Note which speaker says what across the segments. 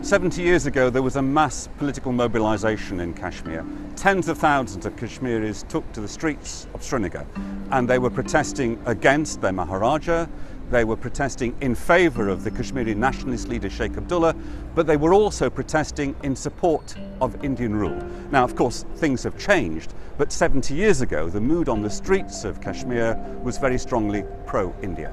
Speaker 1: 70 years ago, there was a mass political mobilization in Kashmir. Tens of thousands of Kashmiris took to the streets of Srinagar, and they were protesting against their Maharaja. They were protesting in favor of the Kashmiri nationalist leader Sheikh Abdullah, but they were also protesting in support of Indian rule. Now, of course, things have changed, but 70 years ago, the mood on the streets of Kashmir was very strongly pro-India.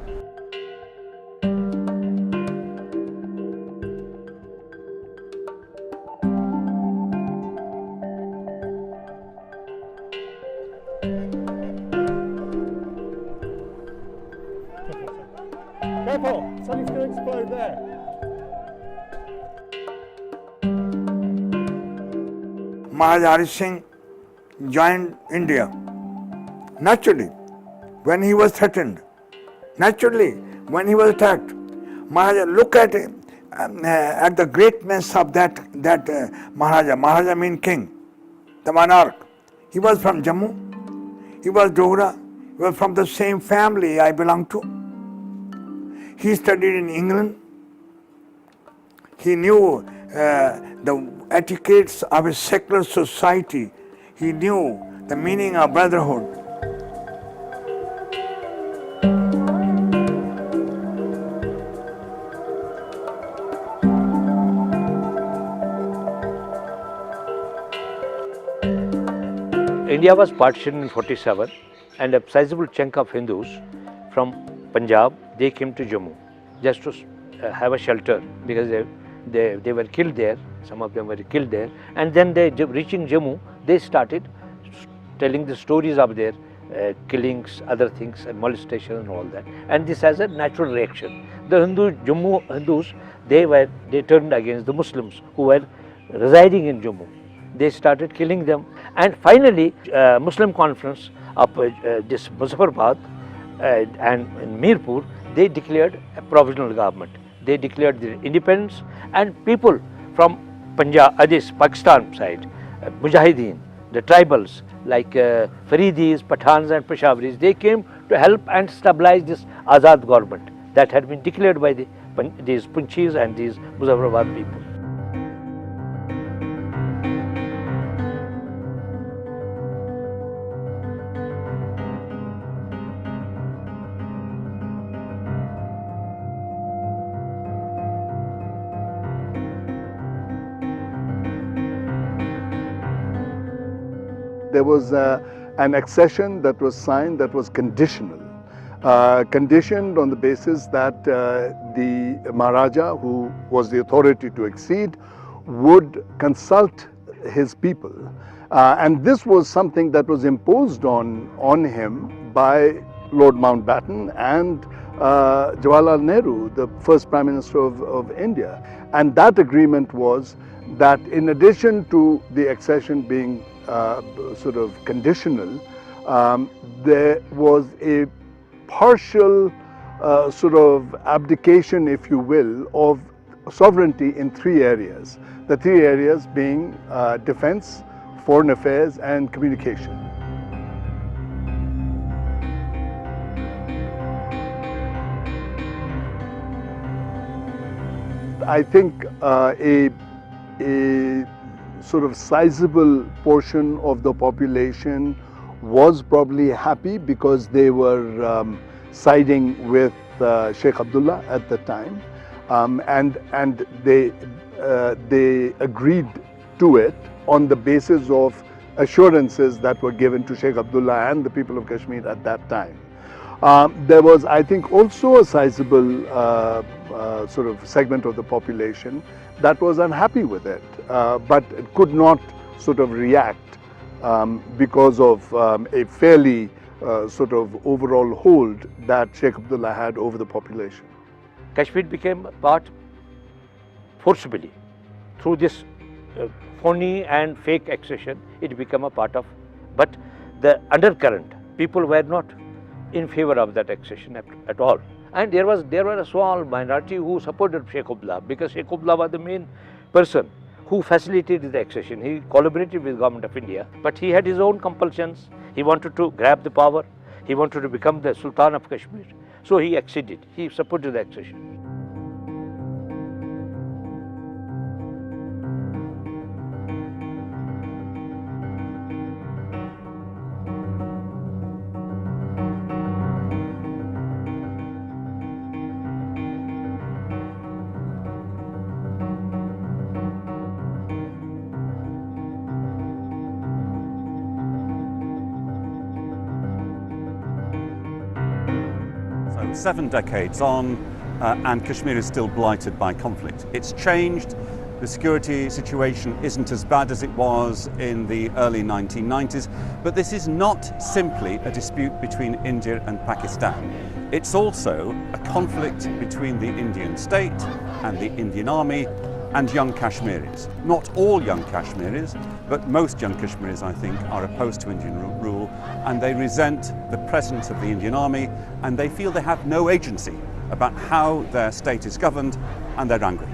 Speaker 2: Careful, something's going to explode there.
Speaker 3: Maharaja Hari Singh joined India naturally when he was threatened, naturally when he was attacked. Maharaja, look at the greatness of that Maharaja. Maharaja means king, the monarch. He was from Jammu, he was Dogra, he was from the same family I belong to. He studied in England. He knew the etiquettes of a secular society. He knew the meaning of brotherhood.
Speaker 4: India was partitioned in 47, and a sizable chunk of Hindus from Punjab, they came to Jammu just to have a shelter, because they were killed there. Some of them were killed there, and then reaching Jammu, they started telling the stories of their killings, other things, and molestation and all that. And this has a natural reaction. The Jammu Hindus, they turned against the Muslims who were residing in Jammu. They started killing them, and finally, Muslim conference of this Muzaffarabad and in Mirpur, they declared a provisional government. They declared their independence, and people from Punjab, Pakistan side, Mujahideen, the tribals like Faridis, Pathans and Peshawaris, they came to help and stabilize this Azad government that had been declared by these Punchis and these Muzaffarabad people.
Speaker 2: There was an accession that was signed that was conditional, conditioned on the basis that the Maharaja, who was the authority to accede, would consult his people. And this was something that was imposed on him by Lord Mountbatten and Jawaharlal Nehru, the first Prime Minister of India. And that agreement was that in addition to the accession being sort of conditional, there was a partial sort of abdication, if you will, of sovereignty in three areas. The three areas being defense, foreign affairs and communication. I think a sort of sizable portion of the population was probably happy because they were siding with Sheikh Abdullah at the time, and they agreed to it on the basis of assurances that were given to Sheikh Abdullah and the people of Kashmir at that time. There was, I think, also a sizable sort of segment of the population that was unhappy with it, but it could not sort of react because of a fairly sort of overall hold that Sheikh Abdullah had over the population.
Speaker 4: Kashmir became a part forcibly through this phony and fake accession. It became a part of, but the undercurrent, people were not in favor of that accession at all. And there were a small minority who supported Sheikh Abdullah, because Sheikh Abdullah was the main person who facilitated the accession. He collaborated with the government of India, but he had his own compulsions. He wanted to grab the power. He wanted to become the Sultan of Kashmir. So he acceded. He supported the accession.
Speaker 1: 7 decades on, and Kashmir is still blighted by conflict. It's changed. The security situation isn't as bad as it was in the early 1990s, but this is not simply a dispute between India and Pakistan. It's also a conflict between the Indian state and the Indian army and young Kashmiris. Not all young Kashmiris, but most young Kashmiris, I think, are opposed to Indian rule, and they resent the presence of the Indian army, and they feel they have no agency about how their state is governed, and they're angry.